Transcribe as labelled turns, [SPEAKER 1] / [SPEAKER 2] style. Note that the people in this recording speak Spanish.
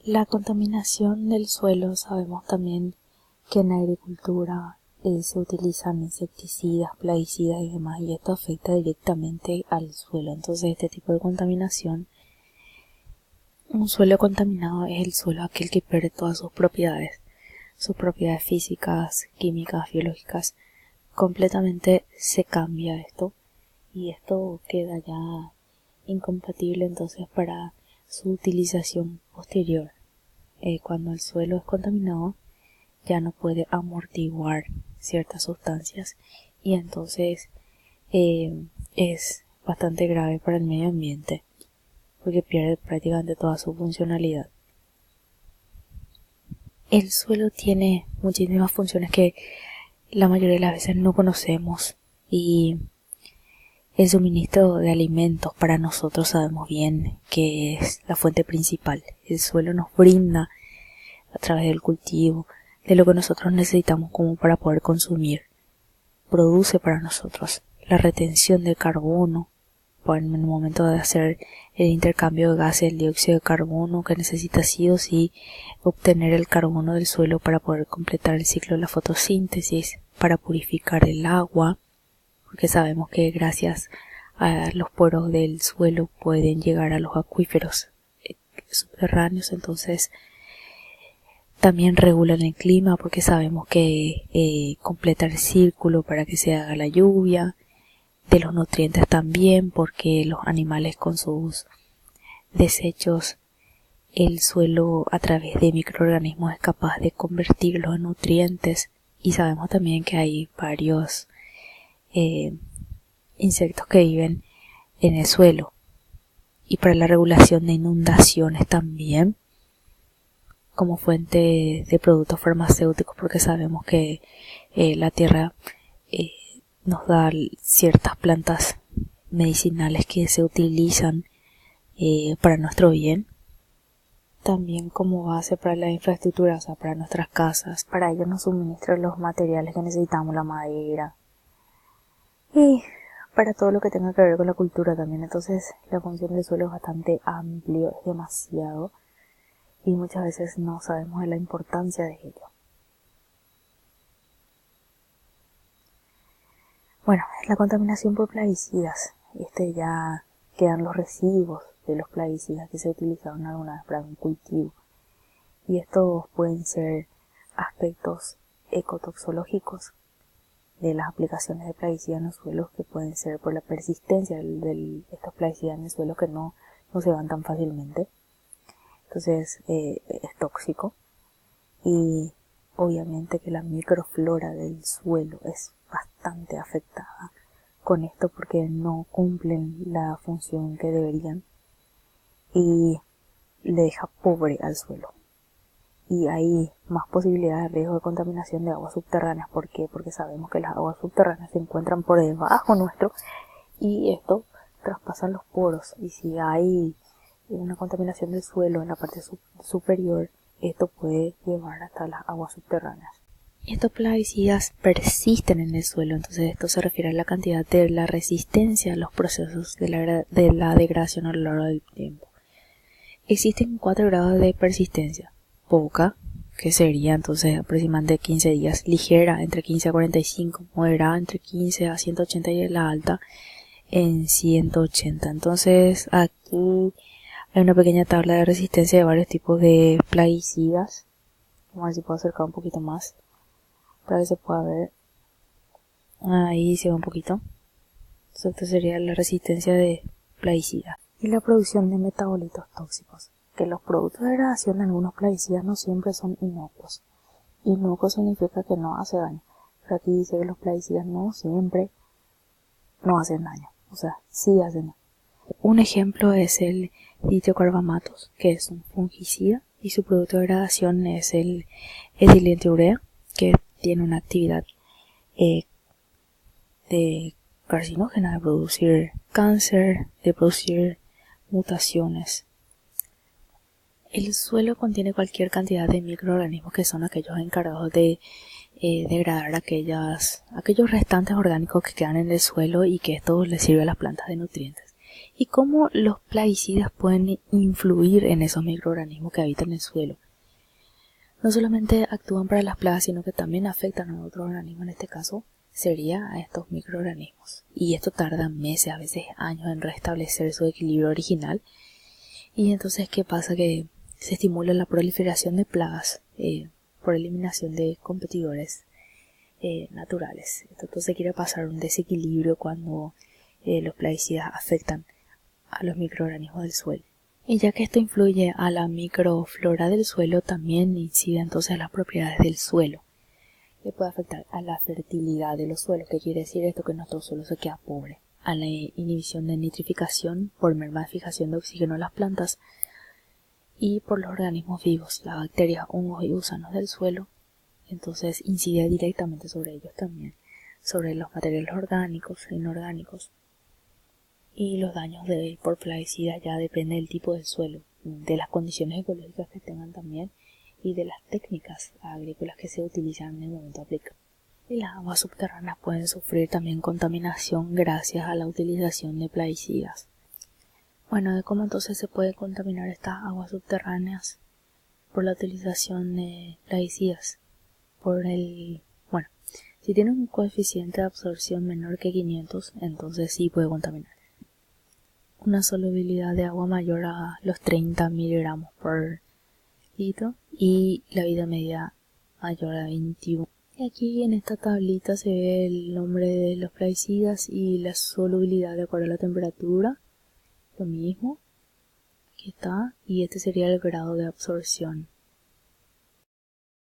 [SPEAKER 1] La contaminación del suelo, sabemos también que en la agricultura se utilizan insecticidas, plaguicidas y demás, y esto afecta directamente al suelo. Entonces, este tipo de contaminación, un suelo contaminado es el suelo aquel que pierde todas sus propiedades físicas, químicas, biológicas. Completamente se cambia esto y esto queda ya incompatible entonces para su utilización posterior. Cuando el suelo es contaminado ya no puede amortiguar ciertas sustancias y entonces es bastante grave para el medio ambiente porque pierde prácticamente toda su funcionalidad. El suelo tiene muchísimas funciones que la mayoría de las veces no conocemos, y el suministro de alimentos para nosotros sabemos bien que es la fuente principal. El suelo nos brinda a través del cultivo de lo que nosotros necesitamos como para poder consumir. Produce para nosotros la retención de carbono en el momento de hacer el intercambio de gases, el dióxido de carbono que necesita sí o sí obtener el carbono del suelo para poder completar el ciclo de la fotosíntesis, para purificar el agua, porque sabemos que gracias a los poros del suelo pueden llegar a los acuíferos subterráneos. Entonces también regulan el clima porque sabemos que completa el círculo para que se haga la lluvia, de los nutrientes también porque los animales con sus desechos, el suelo a través de microorganismos es capaz de convertirlos en nutrientes, y sabemos también que hay varios insectos que viven en el suelo. Y para la regulación de inundaciones también, como fuente de productos farmacéuticos, porque sabemos que la tierra nos da ciertas plantas medicinales que se utilizan para nuestro bien. También como base para la infraestructura, o sea, para nuestras casas. Para ello nos suministra los materiales que necesitamos, la madera. Y para todo lo que tenga que ver con la cultura también. Entonces la función del suelo es bastante amplio, es demasiado. Y muchas veces no sabemos de la importancia de ello. Bueno, la contaminación por plaguicidas. Ya quedan los residuos de los plaguicidas que se utilizaron alguna vez para un cultivo. Y estos pueden ser aspectos ecotoxológicos de las aplicaciones de plaguicidas en los suelos, que pueden ser por la persistencia de estos plaguicidas en el suelo que no se van tan fácilmente. Entonces es tóxico, y obviamente que la microflora del suelo es bastante afectada con esto porque no cumplen la función que deberían y le deja pobre al suelo. Y hay más posibilidades de riesgo de contaminación de aguas subterráneas. ¿Por qué? Porque sabemos que las aguas subterráneas se encuentran por debajo nuestro y esto traspasa los poros, y si hay una contaminación del suelo en la parte superior, esto puede llevar hasta las aguas subterráneas. Estos plaguicidas persisten en el suelo, entonces esto se refiere a la cantidad de la resistencia a los procesos de la degradación a lo largo del tiempo. Existen 4 grados de persistencia: poca, que sería entonces aproximadamente 15 días, ligera entre 15 a 45, moderada entre 15 a 180 y la alta en 180. Entonces aquí hay una pequeña tabla de resistencia de varios tipos de plaguicidas. Vamos a ver si puedo acercar un poquito más para que se pueda ver. Ahí se ve un poquito. Entonces esta sería la resistencia de plaguicidas. Y la producción de metabolitos tóxicos, que los productos de degradación de algunos plaguicidas no siempre son inocuos. Inocuo significa que no hace daño, pero aquí dice que los plaguicidas no siempre no hacen daño, o sea, sí hacen daño. Un ejemplo es el ditiocarbamatos, que es un fungicida, y su producto de degradación es el etilentiurea, que tiene una actividad de carcinógena, de producir cáncer, de producir mutaciones. El suelo contiene cualquier cantidad de microorganismos que son aquellos encargados de degradar aquellos restantes orgánicos que quedan en el suelo, y que esto les sirve a las plantas de nutrientes. ¿Y cómo los plaguicidas pueden influir en esos microorganismos que habitan el suelo? No solamente actúan para las plagas, sino que también afectan a otros organismos. En este caso sería a estos microorganismos. Y esto tarda meses, a veces años, en restablecer su equilibrio original. Y entonces, ¿qué pasa? Que se estimula la proliferación de plagas por eliminación de competidores naturales. Entonces quiere pasar un desequilibrio cuando los plaguicidas afectan a los microorganismos del suelo. Y ya que esto influye a la microflora del suelo, también incide entonces a las propiedades del suelo. Le puede afectar a la fertilidad de los suelos. ¿Qué quiere decir esto? Que nuestro suelo se queda pobre. A la inhibición de nitrificación por merma de fijación de oxígeno en las plantas y por los organismos vivos, las bacterias, hongos y gusanos del suelo. Entonces incide directamente sobre ellos también, sobre los materiales orgánicos e inorgánicos. Y los daños por plaguicidas ya depende del tipo del suelo, de las condiciones ecológicas que tengan también y de las técnicas agrícolas que se utilizan en el momento de aplicar. Y las aguas subterráneas pueden sufrir también contaminación gracias a la utilización de plaguicidas. Bueno, de cómo entonces se puede contaminar estas aguas subterráneas por la utilización de plaguicidas. Si tiene un coeficiente de absorción menor que 500, entonces sí puede contaminar. Una solubilidad de agua mayor a los 30 miligramos por litro y la vida media mayor a 21. Y aquí en esta tablita se ve el nombre de los plaguicidas y la solubilidad de acuerdo a la temperatura, lo mismo que está, y este sería el grado de absorción.